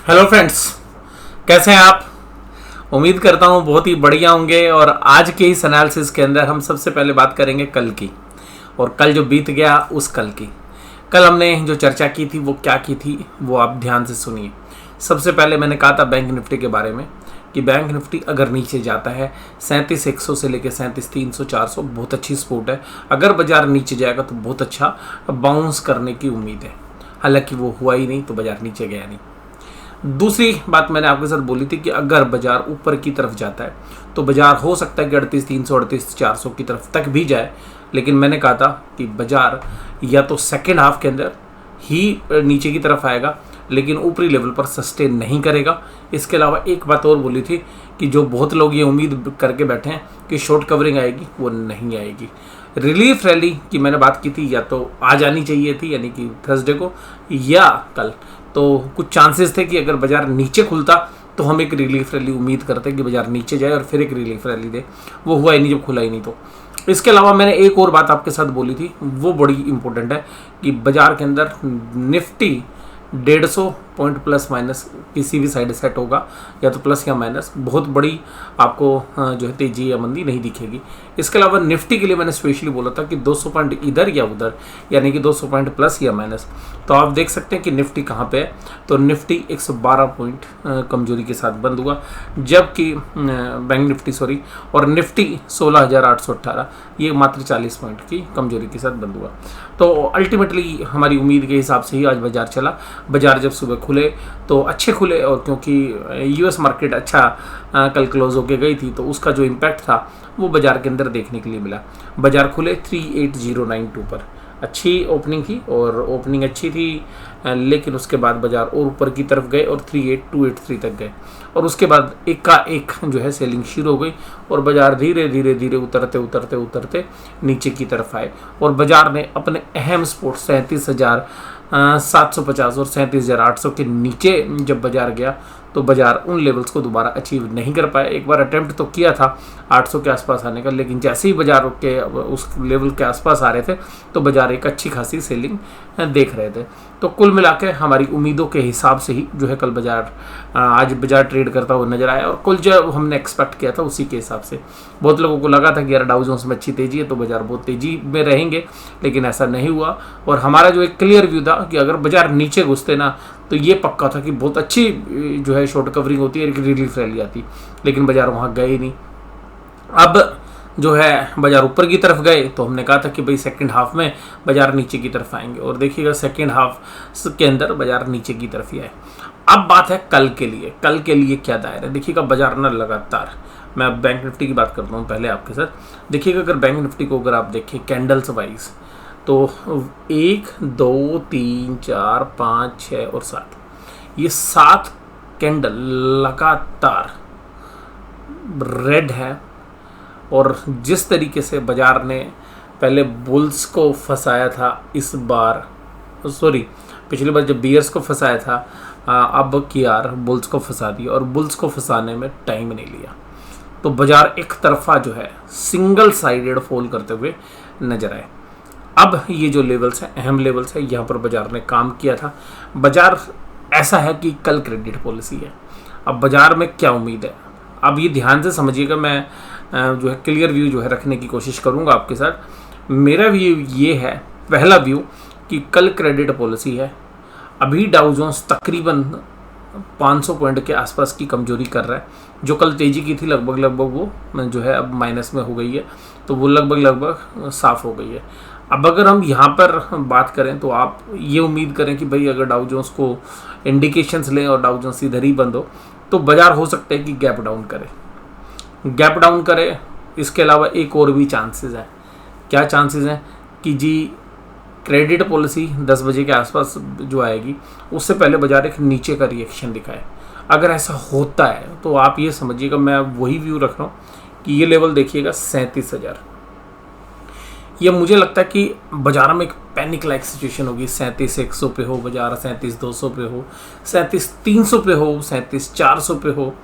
Hello friends, कैसे हैं आप। उम्मीद करता हूँ बहुत ही बढ़िया होंगे। और आज के इस एनालिसिस के अंदर हम सबसे पहले बात करेंगे कल की, और कल जो बीत गया उस कल की। कल हमने जो चर्चा की थी वो क्या की थी वो आप ध्यान से सुनिए। सबसे पहले मैंने कहा था बैंक निफ्टी के बारे में कि बैंक निफ्टी अगर नीचे जाता है 37,100 से लेकर 37,300 400 बहुत अच्छी सपोर्ट है। अगर बाजार नीचे जाएगा तो बहुत अच्छा बाउंस करने की उम्मीद है। हालांकि वो हुआ ही नहीं तो बाजार नीचे गया नहीं। दूसरी बात मैंने आपके साथ बोली थी कि अगर बाजार ऊपर की तरफ जाता है तो बाजार हो सकता है कि 38,300 38,400 की तरफ तक भी जाए। लेकिन मैंने कहा था कि बाजार या तो सेकेंड हाफ के अंदर ही नीचे की तरफ आएगा, लेकिन ऊपरी लेवल पर सस्टेन नहीं करेगा। इसके अलावा एक बात और बोली थी कि जो बहुत लोग ये उम्मीद करके बैठे हैं कि शॉर्ट कवरिंग आएगी, वो नहीं आएगी। रिलीफ रैली की मैंने बात की थी, या तो आज आनी चाहिए थी यानी कि थर्सडे को या कल। तो कुछ चांसेस थे कि अगर बाजार नीचे खुलता तो हम एक रिलीफ रैली उम्मीद करते कि बाजार नीचे जाए और फिर एक रिलीफ रैली दे। वो हुआ ही नहीं जब खुला ही नहीं। तो इसके अलावा मैंने एक और बात आपके साथ बोली थी, वो बड़ी इंपॉर्टेंट है कि बाजार के अंदर निफ्टी 150 पॉइंट प्लस माइनस किसी भी साइड सेट होगा, या तो प्लस या माइनस। बहुत बड़ी आपको जो है तेजी या मंदी नहीं दिखेगी। इसके अलावा निफ्टी के लिए मैंने स्पेशली बोला था कि 200 पॉइंट इधर या उधर, यानी कि 200 पॉइंट प्लस या माइनस। तो आप देख सकते हैं कि निफ्टी कहाँ पे है। तो निफ्टी 112 पॉइंट कमजोरी के साथ बंद हुआ, जबकि बैंक निफ्टी और निफ्टी 16,818 ये मात्र 40 पॉइंट की कमजोरी के साथ बंद हुआ। तो अल्टीमेटली हमारी उम्मीद के हिसाब से ही आज बाजार चला। बाजार जब सुबह खुले तो अच्छे खुले, और क्योंकि यूएस मार्केट अच्छा कल क्लोज होके गई थी तो उसका जो इम्पैक्ट था वो बाजार के अंदर देखने के लिए मिला। बाजार खुले 38,092 पर, अच्छी ओपनिंग थी और ओपनिंग अच्छी थी, लेकिन उसके बाद बाजार और ऊपर की तरफ गए और 38,283 तक गए, और उसके बाद एक का एक जो है सेलिंग शुरू हो गई और बाजार धीरे धीरे धीरे उतरते उतरते उतरते नीचे की तरफ आए। और बाजार ने अपने अहम सपोर्ट 37,750 और 37,800 के नीचे जब बाजार गया तो बाजार उन लेवल्स को दोबारा अचीव नहीं कर पाया। एक बार अटेम्प्ट तो किया था 800 के आसपास आने का, लेकिन जैसे ही बाजार के उस लेवल के आसपास आ रहे थे तो बाजार एक अच्छी खासी सेलिंग देख रहे थे। तो कुल मिला के हमारी उम्मीदों के हिसाब से ही जो है कल बाजार आज बाजार ट्रेड करता हुआ नजर आया, और कुल जो हमने एक्सपेक्ट किया था उसी के हिसाब से। बहुत लोगों को लगा था कि यार डाउ जोन्स में अच्छी तेजी है तो बाजार बहुत तेजी में रहेंगे, लेकिन ऐसा नहीं हुआ। और हमारा जो एक क्लियर व्यू था कि अगर बाजार नीचे घुसते ना तो ये पक्का था कि बहुत अच्छी जो है शॉर्ट कवरिंग होती है, रिलीफ रैली आती, लेकिन बाजार वहाँ गए ही नहीं। अब जो है बाजार ऊपर की तरफ गए तो हमने कहा था कि भाई सेकंड हाफ में बाजार नीचे की तरफ आएंगे, और देखिएगा सेकंड हाफ के अंदर बाजार नीचे की तरफ ही आए। अब बात है कल के लिए। कल के लिए क्या दायरा है, देखिएगा बाजार ना लगातार, मैं अब बैंक निफ्टी की बात करता हूँ पहले आपके साथ। देखिएगा अगर बैंक निफ्टी को अगर आप देखें कैंडल्स वाइज तो 1 2 3 4 5 6 और 7, ये 7 कैंडल लगातार रेड है। और जिस तरीके से बाजार ने पहले बुल्स को फंसाया था, इस बार पिछली बार जब बियर्स को फंसाया था, अब की यार बुल्स को फंसा दिया, और बुल्स को फंसाने में टाइम नहीं लिया। तो बाजार एक तरफा जो है सिंगल साइडेड फॉल करते हुए नजर आए। अब ये जो लेवल्स हैं अहम लेवल्स हैं, यहाँ पर बाजार ने काम किया था। बाजार ऐसा है कि कल क्रेडिट पॉलिसी है। अब बाजार में क्या उम्मीद है, अब ये ध्यान से समझिएगा। मैं जो है क्लियर व्यू जो है रखने की कोशिश करूँगा आपके साथ। मेरा व्यू ये है, पहला व्यू, कि कल क्रेडिट पॉलिसी है। अभी डाउ जोन्स तकरीबन 500 पॉइंट के आसपास की कमजोरी कर रहा है। जो कल तेजी की थी लगभग वो जो है अब माइनस में हो गई है, तो वो लगभग साफ हो गई है। अब अगर हम यहाँ पर बात करें तो आप ये उम्मीद करें कि भाई अगर डाउ जोन्स को इंडिकेशंस लें और डाउ जोन्स इधर ही बंद हो तो बाजार हो सकता है कि गैप डाउन करे। इसके अलावा एक और भी चांसेस है। क्या चांसेस हैं कि जी क्रेडिट पॉलिसी 10 बजे के आसपास जो आएगी उससे पहले बाजार एक नीचे का रिएक्शन दिखाए। अगर ऐसा होता है तो आप ये समझिएगा, मैं वही व्यू रख रहा हूँ कि ये लेवल देखिएगा 37,000। ये मुझे लगता है कि बाजार में एक पैनिक लाइक सिचुएशन होगी। 37,100 पे हो बाजार, 37,200 पे हो, 37,300 पे हो, 37,400 पे हो,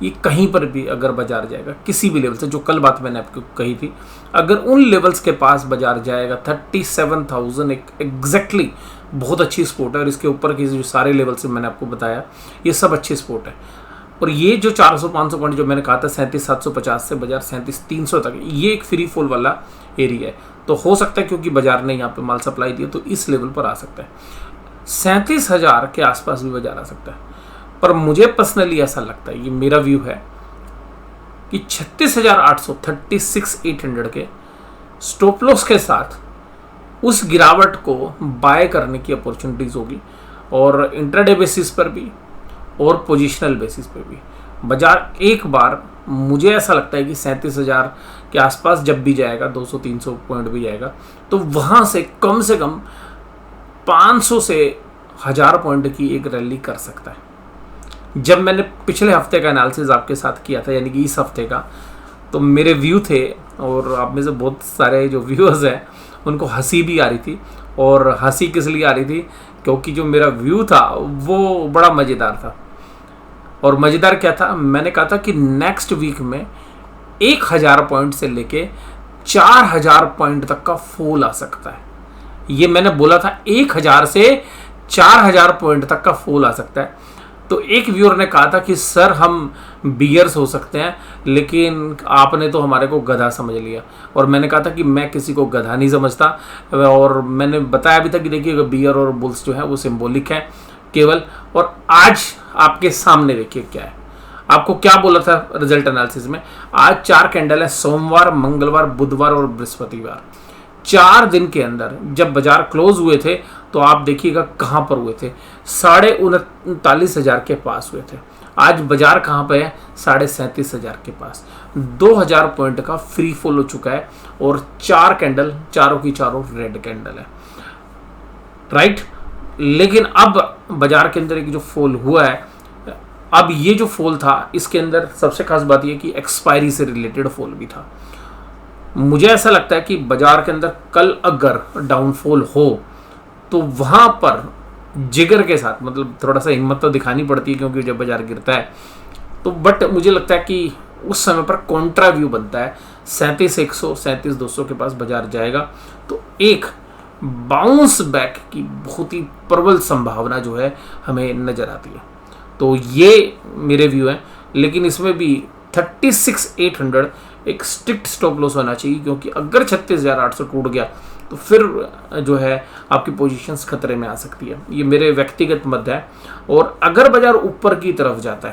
ये कहीं पर भी अगर बाजार जाएगा किसी भी लेवल से, जो कल बात मैंने आपको कही थी, अगर उन लेवल्स के पास बाजार जाएगा 37,000 एग्जैक्टली बहुत अच्छी स्पोर्ट है। और इसके ऊपर के जो सारे लेवल से मैंने आपको बताया ये सब अच्छी स्पोर्ट है। और ये जो 400-500 पॉइंट जो मैंने कहा था 37,750 से बाजार 37,300 तक, ये एक फ्री फॉल वाला एरिया है। तो हो सकता है क्योंकि बाजार ने यहाँ पे माल सप्लाई दिया तो इस लेवल पर आ सकता है, 37,000 के आसपास भी बाजार आ सकता है। पर मुझे पर्सनली ऐसा लगता है, ये मेरा व्यू है कि 36,800 36,800 के स्टॉप लॉस के साथ उस गिरावट को बाय करने की अपॉर्चुनिटीज होगी। और इंट्राडे बेसिस पर भी और पोजिशनल बेसिस पर भी बाजार एक बार, मुझे ऐसा लगता है कि 37,000 के आसपास जब भी जाएगा, 200-300 पॉइंट भी जाएगा, तो वहाँ से कम 500 से 1000 पॉइंट की एक रैली कर सकता है। जब मैंने पिछले हफ्ते का एनालिसिस आपके साथ किया था, यानी कि इस हफ्ते का, तो मेरे व्यू थे, और आप में से बहुत सारे जो व्यूअर्स हैं उनको हंसी भी आ रही थी। और हंसी किस लिए आ रही थी, क्योंकि जो मेरा व्यू था वो बड़ा मज़ेदार था। और मज़ेदार क्या था, मैंने कहा था कि नेक्स्ट वीक में 1000 पॉइंट से लेके 4000 पॉइंट तक का फॉल आ सकता है। ये मैंने बोला था, 1000 से 4000 पॉइंट तक का फॉल आ सकता है। तो एक व्यूअर ने कहा था कि सर हम बियर्स हो सकते हैं, लेकिन आपने तो हमारे को गधा समझ लिया। और मैंने कहा था कि मैं किसी को गधा नहीं समझता, और मैंने बताया भी था कि देखिए बियर और बुल्स जो है वो सिंबॉलिक है केवल। और आज आपके सामने देखिए क्या है, आपको क्या बोला था रिजल्ट एनालिसिस में। आज 4 कैंडल है, सोमवार, मंगलवार, बुधवार और बृहस्पतिवार। 4 दिन के अंदर जब बाजार क्लोज हुए थे तो आप देखिएगा कहाँ पर हुए थे, 39,500 के पास हुए थे। आज बाजार कहाँ पे है, 37,500 के पास। 2000 पॉइंट का फ्री फॉल हो चुका है, और 4 कैंडल, चारों की चारों रेड कैंडल है, राइट। लेकिन अब बाजार के अंदर एक जो फॉल हुआ है, अब ये जो फॉल था इसके अंदर सबसे खास बात यह कि एक्सपायरी से रिलेटेड फॉल भी था। मुझे ऐसा लगता है कि बाजार के अंदर कल अगर डाउनफॉल हो तो वहां पर जिगर के साथ, मतलब थोड़ा सा हिम्मत तो दिखानी पड़ती है क्योंकि जब बाजार गिरता है तो, बट मुझे लगता है कि उस समय पर कॉन्ट्रा व्यू बनता है। 37,100 37,200 के पास बाजार जाएगा तो एक बाउंस बैक की बहुत ही प्रबल संभावना जो है हमें नजर आती है। तो ये मेरे व्यू हैं, लेकिन इसमें भी 36,800 एक स्ट्रिक्ट स्टॉप लॉस होना चाहिए, क्योंकि अगर 36,800 टूट गया तो फिर जो है आपकी पोजीशंस खतरे में आ सकती है। ये मेरे व्यक्तिगत मत है। और अगर बाजार ऊपर की तरफ जाता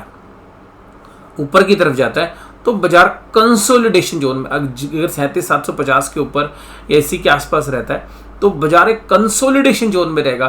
है तो बाजार कंसोलिडेशन जोन में, अगर 37,750 के ऊपर या इसी के आसपास रहता है तो बाजार एक कंसोलिडेशन जोन में रहेगा।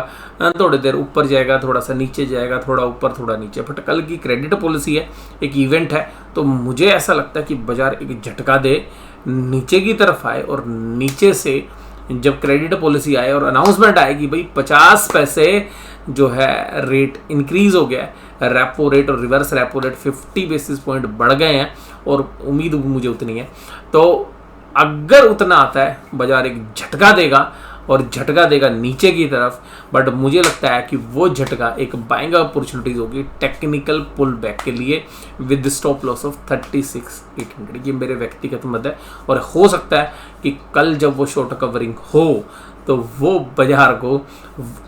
थोड़ी देर ऊपर जाएगा, थोड़ा सा नीचे जाएगा, थोड़ा ऊपर थोड़ा नीचे। बट कल की क्रेडिट पॉलिसी है, एक इवेंट है, तो मुझे ऐसा लगता है कि बाजार एक झटका दे, नीचे की तरफ आए, और नीचे से जब क्रेडिट पॉलिसी आए और अनाउंसमेंट आए कि भाई 50 पैसे जो है रेट इंक्रीज हो गया है, रेपो रेट और reverse repo rate 50 basis point बढ़ गए हैं, और उम्मीद मुझे उतनी है, तो अगर उतना आता है बाजार एक झटका देगा, और झटका देगा नीचे की तरफ। बट मुझे लगता है कि वो झटका एक बाइंग अपॉर्चुनिटीज होगी टेक्निकल पुल बैक के लिए विद स्टॉप लॉस ऑफ 36,800। ये मेरे व्यक्तिगत मत है। और हो सकता है कि कल जब वो शॉर्ट कवरिंग हो तो वो बाजार को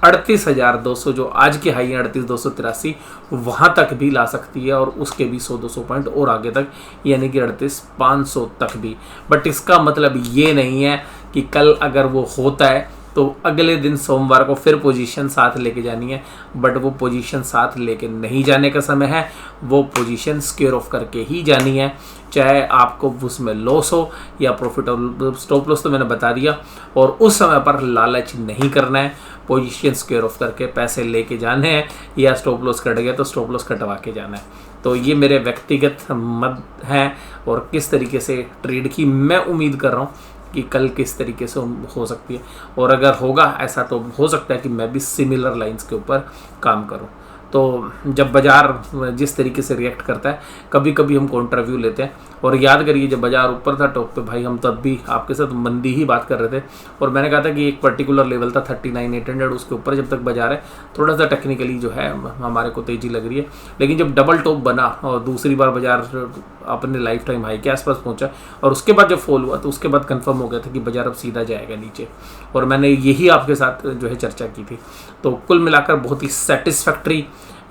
38,200, जो आज की हाई है 38,283, वहाँ तक भी ला सकती है, और उसके भी 100-200 पॉइंट और आगे तक, यानी कि 38,500 तक भी। बट इसका मतलब ये नहीं है कि कल अगर वो होता है तो अगले दिन सोमवार को फिर पोजीशन साथ लेके जानी है। बट वो पोजीशन साथ लेके नहीं जाने का समय है, वो पोजीशन स्क्वेयर ऑफ करके ही जानी है, चाहे आपको उसमें लॉस हो या प्रॉफिट हो। स्टॉप लॉस तो मैंने बता दिया, और उस समय पर लालच नहीं करना है, पोजीशन स्क्वेयर ऑफ करके पैसे लेके जाने हैं, या स्टॉप लॉस कट गया तो स्टॉप लॉस कटवा के जाना है। तो ये मेरे व्यक्तिगत मत हैं, और किस तरीके से ट्रेड की मैं उम्मीद कर रहा हूँ कि कल किस तरीके से हो सकती है। और अगर होगा ऐसा तो हो सकता है कि मैं भी सिमिलर लाइंस के ऊपर काम करूं। तो जब बाजार जिस तरीके से रिएक्ट करता है, कभी कभी हम काउंटर व्यू लेते हैं, और याद करिए जब बाजार ऊपर था टॉप पे भाई, हम तब भी आपके साथ मंदी ही बात कर रहे थे और मैंने कहा था कि एक पर्टिकुलर लेवल था 39,800, उसके ऊपर जब तक बाजार है थोड़ा सा टेक्निकली जो है हमारे को तेज़ी लग रही है। लेकिन जब डबल टॉप बना और दूसरी बार बाजार अपने लाइफ टाइम हाई के आसपास पहुंचा और उसके बाद जब फॉल हुआ तो उसके बाद कंफर्म हो गया था कि बाजार अब सीधा जाएगा नीचे, और मैंने यही आपके साथ जो है चर्चा की थी। तो कुल मिलाकर बहुत ही सेटिस्फैक्ट्री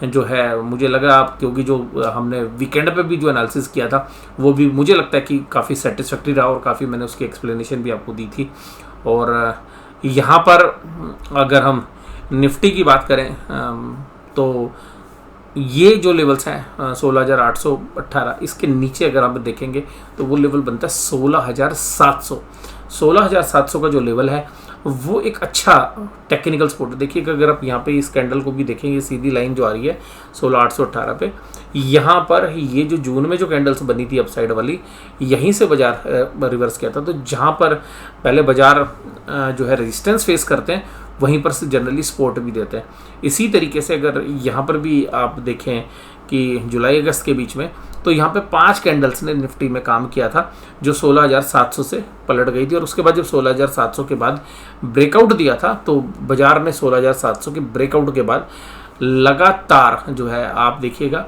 जो है मुझे लगा, आप क्योंकि जो हमने वीकेंड पे भी जो एनालिसिस किया था वो भी मुझे लगता है कि काफ़ी सेटिस्फैक्ट्री रहा और काफ़ी मैंने उसकी एक्सप्लेनेशन भी आपको दी थी। और यहाँ पर अगर हम निफ्टी की बात करें तो ये जो लेवल्स हैं 16,818, इसके नीचे अगर आप देखेंगे तो वो लेवल बनता है 16,700। 16,700 का जो लेवल है वो एक अच्छा टेक्निकल सपोर्ट है। देखिए अगर आप यहाँ पे इस कैंडल को भी देखेंगे, सीधी लाइन जो आ रही है 16,818 पे, यहाँ पर ये जो जून में जो कैंडल्स बनी थी अपसाइड वाली, यहीं से बाजार रिवर्स किया था। तो जहाँ पर पहले बाजार जो है रेजिस्टेंस फेस करते हैं वहीं पर से जनरली सपोर्ट भी देते हैं। इसी तरीके से अगर यहाँ पर भी आप देखें कि जुलाई अगस्त के बीच में, तो यहाँ पे 5 कैंडल्स ने निफ्टी में काम किया था जो 16,700 से पलट गई थी, और उसके बाद जब 16,700 के बाद ब्रेकआउट दिया था तो बाजार ने 16,700 के ब्रेकआउट के बाद लगातार जो है आप देखिएगा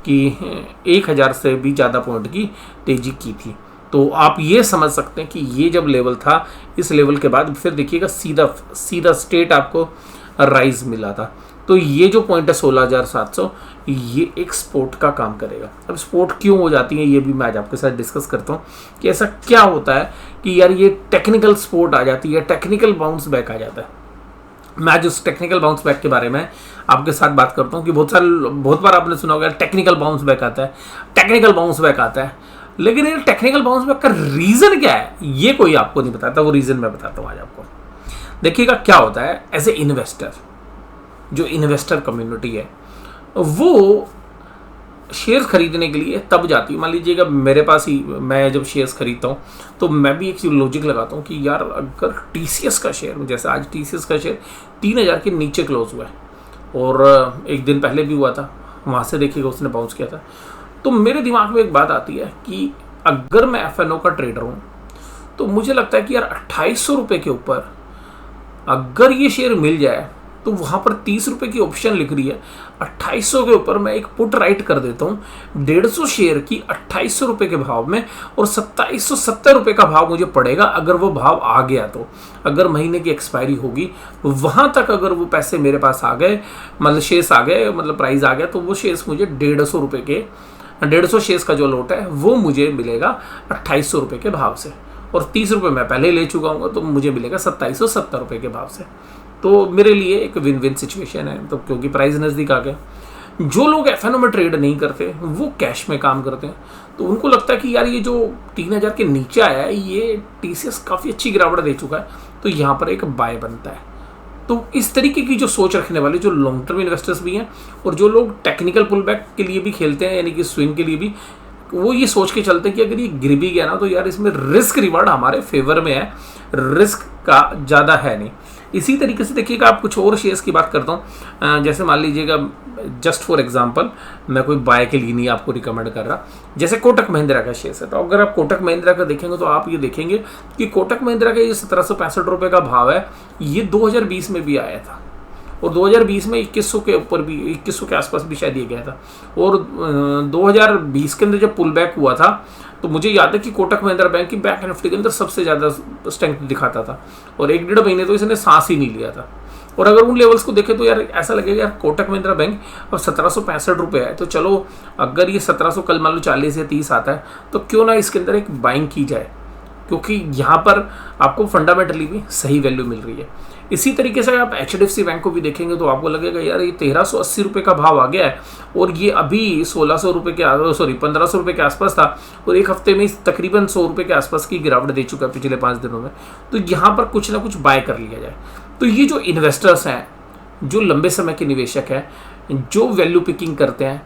कि 1,000 से भी ज़्यादा पॉइंट की तेज़ी की थी। तो आप ये समझ सकते हैं कि ये जब लेवल था, इस लेवल के बाद फिर देखिएगा सीधा स्ट्रेट आपको राइज मिला था। तो ये जो पॉइंट है 16,700, ये एक सपोर्ट का काम करेगा। अब सपोर्ट क्यों हो जाती है ये भी मैं आज आपके साथ डिस्कस करता हूँ कि ऐसा क्या होता है कि यार ये टेक्निकल सपोर्ट आ जाती है, टेक्निकल बाउंस बैक आ जाता है। मैं आज उस टेक्निकल बाउंस बैक के बारे में आपके साथ बात करता हूँ कि बहुत बार आपने सुना होगा टेक्निकल बाउंस बैक आता है, टेक्निकल बाउंस बैक आता है, लेकिन ये टेक्निकल बाउंस बैक का रीज़न क्या है ये कोई आपको नहीं बताता। वो रीज़न मैं बताता हूँ आज आपको। देखिएगा क्या होता है, एज ए इन्वेस्टर, जो इन्वेस्टर कम्युनिटी है वो शेयर्स खरीदने के लिए तब जाती है। मान लीजिएगा मेरे पास ही, मैं जब शेयर्स खरीदता हूँ तो मैं भी एक लॉजिक लगाता हूँ कि यार अगर टीसीएस का शेयर, जैसे आज टीसीएस का शेयर 3,000 के नीचे क्लोज हुआ है और एक दिन पहले भी हुआ था, वहाँ से देखिएगा उसने बाउंस किया था, तो मेरे दिमाग में एक बात आती है कि अगर मैं एफएनओ का ट्रेडर हूँ तो मुझे लगता है कि यार 2,800 रुपये के ऊपर अगर ये शेयर मिल जाए तो वहाँ पर 30 रुपये की ऑप्शन लिख रही है, 2,800 के ऊपर मैं एक पुट राइट कर देता हूँ 150 शेयर की 2,800 रुपये के भाव में, और 2,770 रुपये का भाव मुझे पड़ेगा अगर वो भाव आ गया। तो अगर महीने की एक्सपायरी होगी वहाँ तक अगर वो पैसे मेरे पास आ गए, मतलब शेयर्स आ गए, मतलब प्राइस आ गया, तो वो शेयर्स मुझे 150 रुपये के 150 शेयर्स का जो लॉट है वो मुझे मिलेगा 2,800 रुपये के भाव से, और 30 रुपये मैं पहले ले चुका हूँ तो मुझे मिलेगा 2,770 रुपये के भाव से। तो मेरे लिए एक विन विन सिचुएशन है। तो क्योंकि प्राइस नज़दीक आ गया, जो लोग एफएनओ में ट्रेड नहीं करते वो कैश में काम करते हैं, तो उनको लगता है कि यार ये जो 3,000 के नीचे आया है ये टीसीएस काफ़ी अच्छी गिरावट दे चुका है, तो यहाँ पर एक बाय बनता है। तो इस तरीके की जो सोच रखने वाले जो लॉन्ग टर्म इन्वेस्टर्स भी हैं और जो लोग टेक्निकल पुल बैक के लिए भी खेलते हैं, यानी कि स्विंग के लिए भी, वो ये सोच के चलते हैं कि अगर ये गिर भी गया ना तो यार इसमें रिस्क रिवार्ड हमारे फेवर में है, रिस्क का ज़्यादा है नहीं। इसी तरीके से देखिएगा आप कुछ और शेयर्स की बात करता हूँ, जैसे मान लीजिएगा जस्ट फॉर एग्जांपल, मैं कोई बाय के लिए नहीं आपको रिकमेंड कर रहा, जैसे कोटक महिंद्रा का शेयर है। तो अगर आप कोटक महिंद्रा का देखेंगे तो आप ये देखेंगे कि कोटक महिंद्रा का ये 1765 रुपये का भाव है, ये 2020 में भी आया था और 2020 में 2100 के ऊपर भी, 2100 के आसपास भी शायद ये गया था, और 2020 के अंदर जब पुल बैक हुआ था तो मुझे याद है कि कोटक महिंद्रा बैंक की बैंक निफ्टी के अंदर सबसे ज़्यादा स्ट्रेंथ दिखाता था, और 1-1.5 महीने तो इसने सांस ही नहीं लिया था। और अगर उन लेवल्स को देखें तो यार ऐसा लगेगा यार कोटक महिंद्रा बैंक अब 1765 रुपये है, तो चलो अगर ये 1700 कल मान लो 40 या 30 आता है तो क्यों ना इसके अंदर एक बाइंग की जाए, क्योंकि यहाँ पर आपको फंडामेंटली भी सही वैल्यू मिल रही है। इसी तरीके से आप HDFC बैंक को भी देखेंगे तो आपको लगेगा यार ये 1380 रुपये का भाव आ गया है और ये अभी 1600 रुपये के 1500 रुपये के आसपास था, और एक हफ्ते में तकरीबन 100 रुपये के आसपास की गिरावट दे चुका है पिछले 5 दिनों में। तो यहाँ पर कुछ ना कुछ बाय कर लिया जाए। तो ये जो इन्वेस्टर्स हैं, जो लंबे समय के निवेशक हैं, जो वैल्यू पिकिंग करते हैं,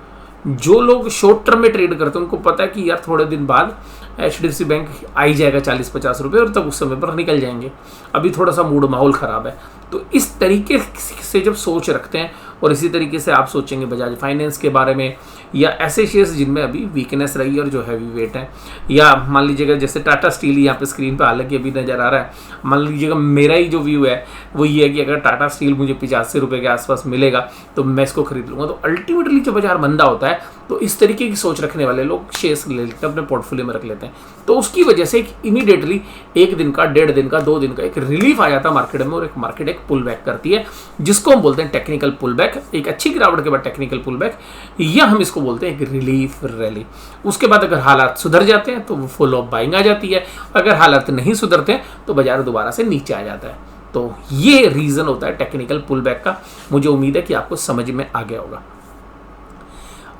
जो लोग शॉर्ट टर्म में ट्रेड करते हैं, उनको पता है कि यार थोड़े दिन बाद HDFC बैंक आ ही जाएगा 40-50 रुपये और तब उस समय पर निकल जाएंगे, अभी थोड़ा सा मूड माहौल ख़राब है। तो इस तरीके से जब सोच रखते हैं और इसी तरीके से आप सोचेंगे बजाज फाइनेंस के बारे में या ऐसे शेयर्स जिनमें अभी वीकनेस रही और जो हैवी वेट है, या मान लीजिएगा जैसे टाटा स्टील यहाँ पे स्क्रीन पे हालांकि अभी नज़र आ रहा है, मान लीजिएगा मेरा ही जो व्यू है वो ये है कि अगर टाटा स्टील मुझे 85 रुपये के आसपास मिलेगा तो मैं इसको खरीद लूँगा। तो अल्टीमेटली जब बाजार मंदा होता है तो इस तरीके की सोच रखने वाले लोग शेयर्स ले लेते हैं, अपने पोर्टफोलियो में रख लेते हैं। तो उसकी वजह से इमीडिएटली 1 दिन का, 1.5 दिन का, 2 दिन का एक रिलीफ आ जाता है मार्केट में और एक मार्केट एक पुल बैक करती है, जिसको हम बोलते हैं टेक्निकल पुल बैक। एक अच्छी गिरावट के बाद टेक्निकल पुल बैक, या हम इसको बोलते हैं एक रिलीफ रैली। उसके बाद अगर हालात सुधर जाते हैं तो वो फुल ऑफ बाइंग आ जाती है, अगर हालात नहीं सुधरते हैं तो बाजार दोबारा से नीचे आ जाता है। तो ये रीजन होता है टेक्निकल पुल बैक का। मुझे उम्मीद है कि आपको समझ में आ गया होगा।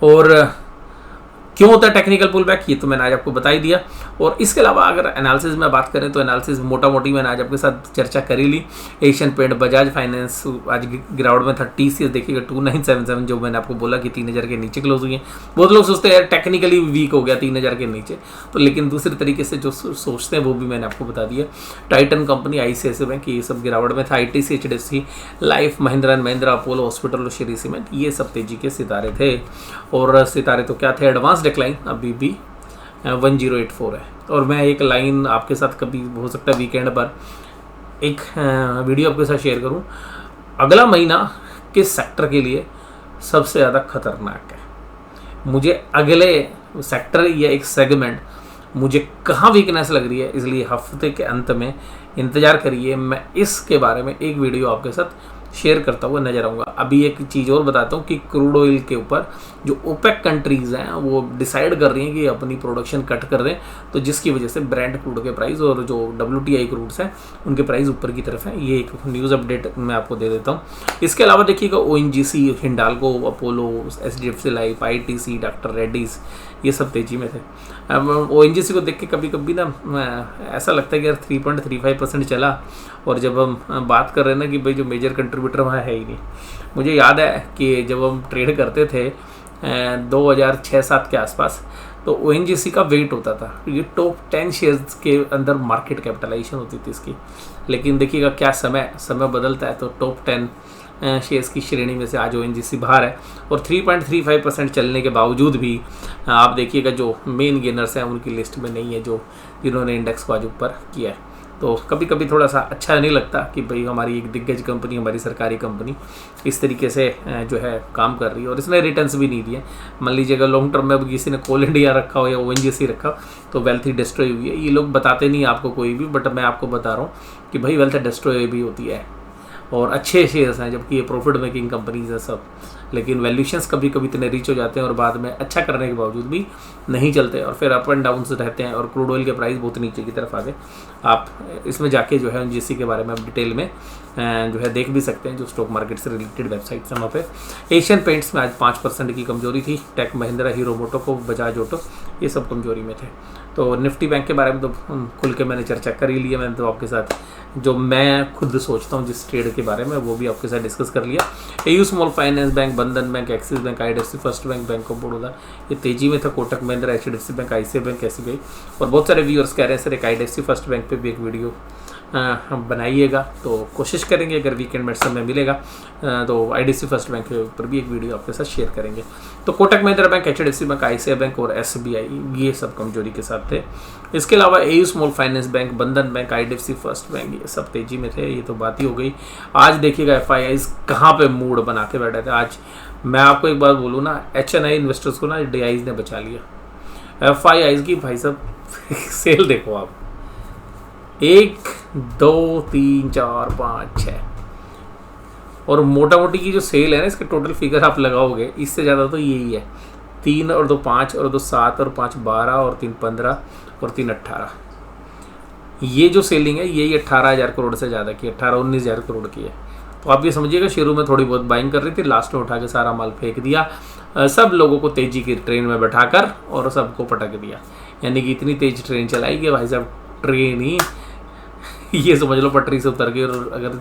और क्यों होता है टेक्निकल पुल बैक, ये तो मैंने आज आपको बता ही दिया। और इसके अलावा अगर एनालिसिस में बात करें तो एनालिसिस मोटा मोटी मैंने आज आपके साथ चर्चा कर ही ली। एशियन पेंट, बजाज फाइनेंस आज गिरावट में था। TCS देखिएगा 2977, जो मैंने आपको बोला कि 3000 के नीचे क्लोज हुई है। बहुत लोग सोचते हैं यार टेक्निकली वीक हो गया 3000 के नीचे, तो लेकिन दूसरे तरीके से जो सोचते हैं वो भी मैंने आपको बता दिया। टाइटन कंपनी, ICICI बैंक, ये सब गिरावट में था। ITC, HDFC life, Mahindra and Mahindra, Apollo hospital और श्री सीमेंट, ये सब तेजी के सितारे थे। और सितारे तो क्या थे, एडवांस डिक्लाइन अभी भी 1084 है। और मैं एक लाइन आपके साथ कभी हो सकता है वीकेंड पर एक वीडियो आपके साथ शेयर करूं। अगला महीना किस सेक्टर के लिए सबसे ज़्यादा खतरनाक है, मुझे अगले सेक्टर या एक सेगमेंट मुझे कहाँ वीकनेस लग रही है, इसलिए हफ्ते के अंत में इंतज़ार करिए, मैं इसके बारे में एक वीडियो आपके साथ शेयर करता हुआ नजर आऊँगा। अभी एक चीज़ और बताता हूँ कि क्रूड ऑयल के ऊपर जो ओपेक कंट्रीज़ हैं वो डिसाइड कर रही हैं कि अपनी प्रोडक्शन कट कर दें, तो जिसकी वजह से ब्रेंट क्रूड के प्राइस और जो WTI क्रूड्स हैं उनके प्राइस ऊपर की तरफ है। ये एक न्यूज़ अपडेट मैं आपको दे देता हूँ। इसके अलावा देखिएगा ONGC, Hindalco, Apollo, SDFC life, ITC, doctor Reddy's, ये सब तेजी में थे। ONGC को देख के कभी कभी ना ऐसा लगता है कि यार 3.35% चला, और जब हम बात कर रहे हैं ना कि भाई जो मेजर कंट्रीब्यूटर वहाँ है ही नहीं। मुझे याद है कि जब हम ट्रेड करते थे 2006-07 के आसपास, तो ONGC का वेट होता था, ये टॉप 10 शेयर्स के अंदर मार्केट कैपिटलाइजेशन होती थी इसकी। लेकिन देखिएगा क्या समय बदलता है, तो टॉप 10 शेयर्स की श्रेणी में से आज ONGC बाहर है। और 3.35% चलने के बावजूद भी आप देखिएगा जो मेन गेनर्स हैं उनकी लिस्ट में नहीं है, जो जिन्होंने इंडेक्स को आज ऊपर किया है। तो कभी कभी थोड़ा सा अच्छा नहीं लगता कि भाई हमारी एक दिग्गज कंपनी, हमारी सरकारी कंपनी इस तरीके से जो है काम कर रही है और इसने रिटर्न्स भी नहीं दिए। मान लीजिएगा लॉन्ग टर्म में अब किसी ने कोल इंडिया रखा हो या ONGC रखा हो तो वेल्थ ही डिस्ट्रॉय हुई है। ये लोग बताते नहीं आपको कोई भी, बट मैं आपको बता रहा हूँ कि भाई वेल्थ डिस्ट्रॉय भी होती है और अच्छे शेयर्स हैं, जबकि ये प्रॉफिट मेकिंग कंपनीज है सब, लेकिन वैल्यूशंस कभी कभी इतने रीच हो जाते हैं और बाद में अच्छा करने के बावजूद भी नहीं चलते और फिर अप एंड डाउन रहते हैं और क्रूड ऑयल के प्राइस बहुत नीचे की तरफ आ गए। आप इसमें जाके जो है ONGC के बारे में आप डिटेल में जो है देख भी सकते हैं, जो स्टॉक मार्केट से रिलेटेड वेबसाइट्स हैं वहाँ पे। एशियन पेंट्स में आज 5% की कमजोरी थी। टेक महिंद्रा, हीरो मोटोको, बजाज ऑटो, ये सब कमजोरी में थे। तो निफ्टी बैंक के बारे में तो खुल के मैंने चर्चा कर ही लिया। मैंने तो आपके साथ जो मैं खुद सोचता हूँ जिस ट्रेड के बारे में वो भी आपके साथ डिस्कस कर लिया। AU स्मॉल फाइनेंस बैंक, बंधन bank, axis bank, IDFC first bank, bank of Baroda, ये तेजी में था। Kotak Mahindra, HDFC bank, ICICI bank, SBI। और बहुत सारे व्यूअर्स कह रहे हैं सर एक IDFC फर्स्ट बैंक पे भी एक वीडियो हम बनाइएगा, तो कोशिश करेंगे अगर वीकेंड में समय मिलेगा तो IDFC फर्स्ट बैंक के ऊपर भी एक वीडियो आपके साथ शेयर करेंगे। तो Kotak Mahindra bank, HDFC bank, ICICI bank और SBI ये सब कमजोरी के साथ थे। इसके अलावा AU स्मॉल फाइनेंस बैंक, बंधन बैंक, IDFC फर्स्ट बैंक, ये सब तेजी में थे। ये तो बात ही हो गई। आज देखिएगा FIIs कहाँ पे मूड बना के बैठे थे। आज मैं आपको एक बात बोलूँ ना, HNI इन्वेस्टर्स को ना DIs ने बचा लिया। FIIs की भाई साहब सेल देखो आप, 1 2 3 4 5 6 और मोटा मोटी की जो सेल है ना इसके टोटल फिगर आप लगाओगे इससे ज़्यादा तो यही है। 3 और 2 5 और 2 7 और 5 12 और 3 15 और 3 18, ये जो सेलिंग है यही 18,000 करोड़ से ज़्यादा की, 18-19,000 करोड़ की है। तो आप ये समझिएगा शुरू में थोड़ी बहुत बाइंग कर रही थी, लास्ट में उठा के सारा माल फेंक दिया, सब लोगों को तेजी की ट्रेन में बैठाकर और सबको पटक दिया। यानी कि इतनी तेज ट्रेन चलाई कि भाई साहब ट्रेन ही ये समझ लो पटरी से उतर गई, और अगर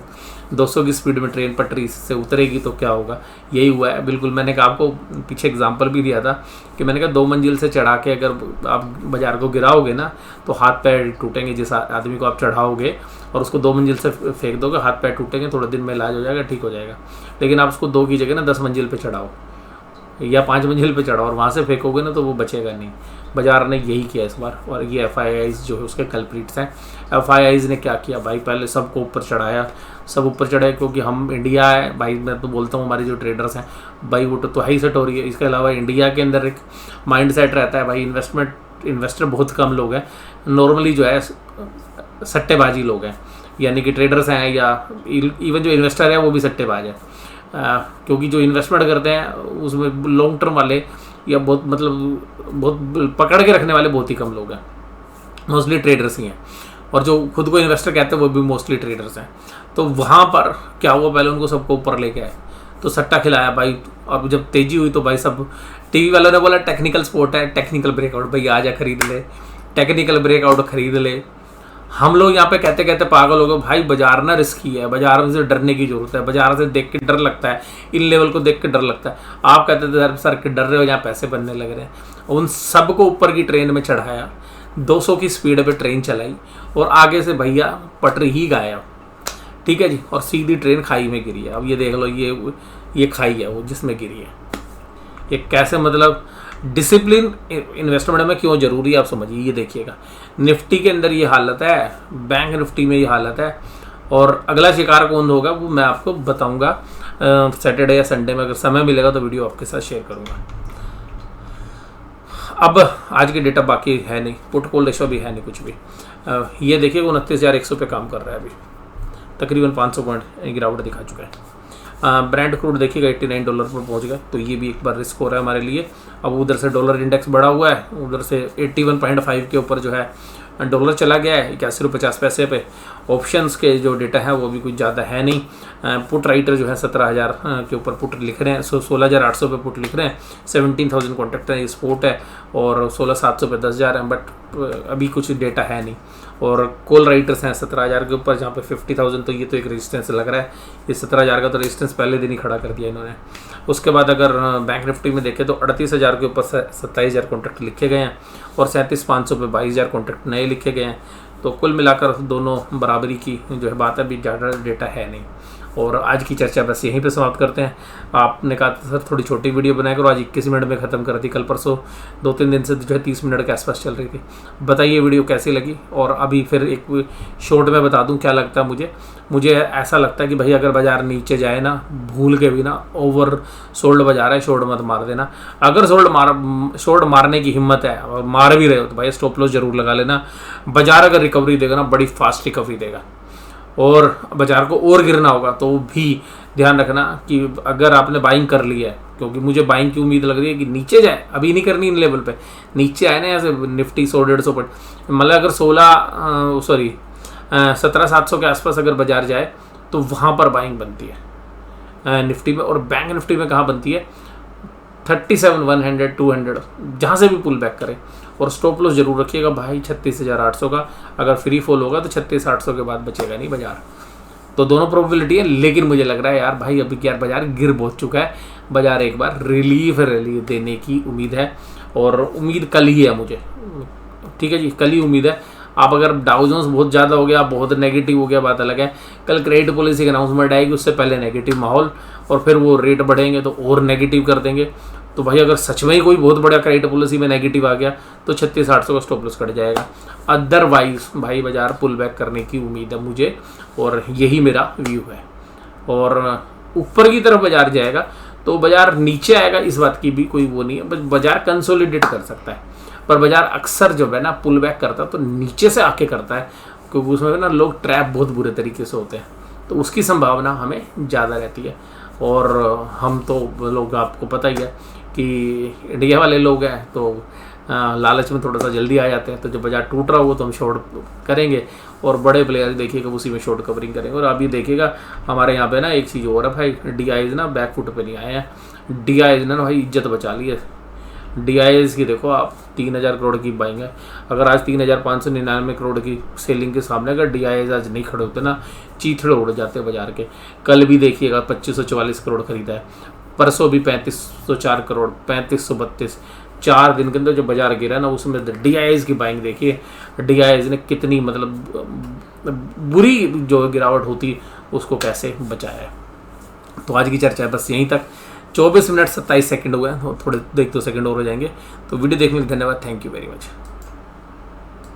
200 की स्पीड में ट्रेन पटरी से उतरेगी तो क्या होगा। यही हुआ है बिल्कुल। मैंने कहा आपको पीछे एग्जांपल भी दिया था कि मैंने कहा 2 मंजिल से चढ़ा के अगर आप बाजार को गिराओगे ना तो हाथ पैर टूटेंगे। जिस आदमी को आप चढ़ाओगे और उसको 2 मंजिल से फेंक दोगे, हाथ पैर टूटेंगे, थोड़े दिन में इलाज हो जाएगा, ठीक हो जाएगा। लेकिन आप उसको 2 की जगह ना 10 मंजिल पर चढ़ाओ या 5 मंजिल पे चढ़ाओ और वहाँ से फेंकोगे ना तो वो बचेगा नहीं। बाजार ने यही किया इस बार, और ये FIIs जो है उसके कल्प्रिट्स हैं। FIIs ने क्या किया भाई, पहले सबको ऊपर चढ़ाया, सब ऊपर चढ़ाए क्योंकि हम इंडिया है भाई। मैं तो बोलता हूँ हमारी जो ट्रेडर्स हैं भाई वो तो हाई सेट हो रही है। इसके अलावा इंडिया के अंदर एक माइंड सेट रहता है भाई, इन्वेस्टर बहुत कम लोग हैं नॉर्मली, जो है सट्टेबाजी लोग हैं, यानी कि ट्रेडर्स हैं या इवन जो इन्वेस्टर है वो भी सट्टेबाज है। क्योंकि जो इन्वेस्टमेंट करते हैं उसमें लॉन्ग टर्म वाले या बहुत पकड़ के रखने वाले बहुत ही कम लोग हैं, मोस्टली ट्रेडर्स ही हैं। और जो खुद को इन्वेस्टर कहते हैं वो भी मोस्टली ट्रेडर्स हैं। तो वहाँ पर क्या हुआ, पहले उनको सबको ऊपर लेके आए तो सट्टा खिलाया भाई। और जब तेजी हुई तो भाई सब टीवी वालों ने बोला टेक्निकल स्पोर्ट है, टेक्निकल ब्रेकआउट भाई आ जा खरीद ले, टेक्निकल ब्रेकआउट खरीद ले। हम लोग यहाँ पे कहते कहते पागल हो गए भाई। बाजार ना रिस्की है, बाजार से डरने की जरूरत है, बाजार से देख के डर लगता है, इन लेवल को देख के डर लगता है। आप कहते थे सर कि डर रहे हो, यहाँ पैसे बनने लग रहे हैं। उन सबको ऊपर की ट्रेन में चढ़ाया, 200 की स्पीड पे ट्रेन चलाई और आगे से भैया पटरी ही गायब, ठीक है जी। और सीधी ट्रेन खाई में गिरी है। अब ये देख लो, ये खाई है वो जिसमें गिरी है। ये कैसे, मतलब डिसिप्लिन इन्वेस्टमेंट में क्यों जरूरी है आप समझिए। ये देखिएगा निफ्टी के अंदर ये हालत है, बैंक निफ्टी में ये हालत है, और अगला शिकार कौन होगा वो मैं आपको बताऊंगा सैटरडे या संडे में। अगर समय मिलेगा तो वीडियो आपके साथ शेयर करूंगा। अब आज की डेटा बाकी है नहीं, पुट कॉल रेशो भी है नहीं कुछ भी। ये देखिए 29,100 पे काम कर रहा है अभी, तकरीबन 500 पॉइंट गिरावट दिखा चुका है। ब्रांड क्रूड देखिएगा $89 पर पहुंच गया, तो ये भी एक बार रिस्क हो रहा है हमारे लिए। अब उधर से डॉलर इंडेक्स बढ़ा हुआ है, उधर से 81.5 के ऊपर जो है डॉलर चला गया है, 81.50 पे। ऑप्शंस के जो डेटा है वो भी कुछ ज़्यादा है नहीं। पुट राइटर जो है 17,000 के ऊपर पुट लिख रहे हैं, 16,800 पे पुट लिख रहे हैं, 17,000 कॉन्ट्रैक्ट है, स्पोर्ट है, और 16,700 पे 10,000 है, बट अभी कुछ डेटा है नहीं। और कॉल राइटर्स हैं 17,000 के ऊपर, जहाँ पे 50,000, तो ये तो एक रेजिस्टेंस लग रहा है। ये 17,000 का तो रेजिस्टेंस पहले दिन ही खड़ा कर दिया इन्होंने। उसके बाद अगर बैंक निफ्टी में देखें तो 38,000 के ऊपर 27,000 कॉन्ट्रैक्ट लिखे गए हैं, और 37,500 पे 22,000 कॉन्ट्रैक्ट नए लिखे गए हैं। तो कुल मिलाकर दोनों बराबरी की जो है बात है, अभी ज़्यादा डेटा है नहीं। और आज की चर्चा बस यहीं पे समाप्त करते हैं। आपने कहा था सर थोड़ी छोटी वीडियो बनाया करो, आज 21 मिनट में ख़त्म कर दी। कल परसों 2-3 दिन से जो है 30 मिनट के आसपास चल रही थी। बताइए वीडियो कैसी लगी। और अभी फिर एक शॉर्ट में बता दूं क्या लगता है मुझे ऐसा लगता है कि भाई अगर बाजार नीचे जाए ना, भूल के भी ना, ओवर सोल्ड बाजार है, शॉर्ट मत मार देना। अगर शॉर्ट मारने की हिम्मत है और मार भी रहे हो तो भाई स्टॉप लॉस जरूर लगा लेना। बाजार अगर रिकवरी देगा ना, बड़ी फास्ट रिकवरी देगा, और बाजार को और गिरना होगा तो भी ध्यान रखना कि अगर आपने बाइंग कर ली है, क्योंकि मुझे बाइंग की उम्मीद लग रही है कि नीचे जाए, अभी नहीं करनी इन लेवल पे, नीचे आए ना ऐसे निफ्टी 100-150 पॉइंट, मतलब अगर 17,700 के आसपास अगर बाजार जाए तो वहाँ पर बाइंग बनती है निफ्टी में। और बैंक निफ्टी में कहाँ बनती है, 37,100, 200 जहाँ से भी पुल बैक करे। और स्टॉप लॉस जरूर रखिएगा भाई 36,800 का। अगर फ्री फॉल होगा तो 36,800 के बाद बचेगा नहीं बाजार। तो दोनों प्रोबेबिलिटी है, लेकिन मुझे लग रहा है यार भाई अभी क्या बाजार गिर बहुत चुका है, बाजार एक बार रिलीफ देने की उम्मीद है, और उम्मीद कल ही है मुझे, ठीक है जी, कल ही उम्मीद है। आप अगर डाउ जोन्स बहुत ज़्यादा हो गया, बहुत नेगेटिव हो गया, बात अलग है। कल क्रेडिट पॉलिसी की अनाउंसमेंट आएगी, उससे पहले नेगेटिव माहौल, और फिर वो रेट बढ़ेंगे तो और नेगेटिव कर देंगे। तो भाई अगर सच में ही कोई बहुत बड़ा क्रेडिट पॉलिसी में नेगेटिव आ गया तो 36,800 का स्टॉप लॉस कट जाएगा। अदरवाइज भाई बाजार पुल बैक करने की उम्मीद है मुझे, और यही मेरा व्यू है। और ऊपर की तरफ बाजार जाएगा तो बाजार नीचे आएगा, इस बात की भी कोई वो नहीं है, बस बाजार कंसोलिडेट कर सकता है। पर बाजार अक्सर जब है ना पुल बैक करता है तो नीचे से आके करता है, क्योंकि उसमें ना लोग ट्रैप बहुत बुरे तरीके से होते हैं, तो उसकी संभावना हमें ज़्यादा रहती है। और हम तो लोग आपको पता ही है कि इंडिया वाले लोग हैं तो लालच में थोड़ा सा जल्दी आ जाते हैं। तो जब बाजार टूट रहा हो तो हम शॉर्ट करेंगे, और बड़े प्लेयर देखिएगा उसी में शॉर्ट कवरिंग करेंगे। और अभी देखिएगा हमारे यहाँ पे ना एक चीज़ और है भाई, DIs ना बैक फुट पे नहीं आए हैं। DIs ने ना भाई इज्जत बचा ली है। DIs की देखो आप 3,000 करोड़ की बाइंग है। अगर आज 3,599 करोड़ की सेलिंग के सामने अगर DIIs आज नहीं खड़े होते ना, चीथड़े उड़ जाते बाजार के। कल भी देखिएगा 2544 करोड़ खरीदा है, परसों भी 3504 करोड़, 3532। 4 दिन के अंदर जो बाजार गिरा ना, उसमें DIIs की बाइंग देखिए, DIIs ने कितनी मतलब बुरी जो गिरावट होती उसको कैसे बचाया है। तो आज की चर्चा है बस यहीं तक। 24 मिनट 27 सेकंड हुए हैं, थोड़े 1-2 सेकंड और हो जाएंगे। तो वीडियो देखने के लिए धन्यवाद, थैंक यू वेरी मच।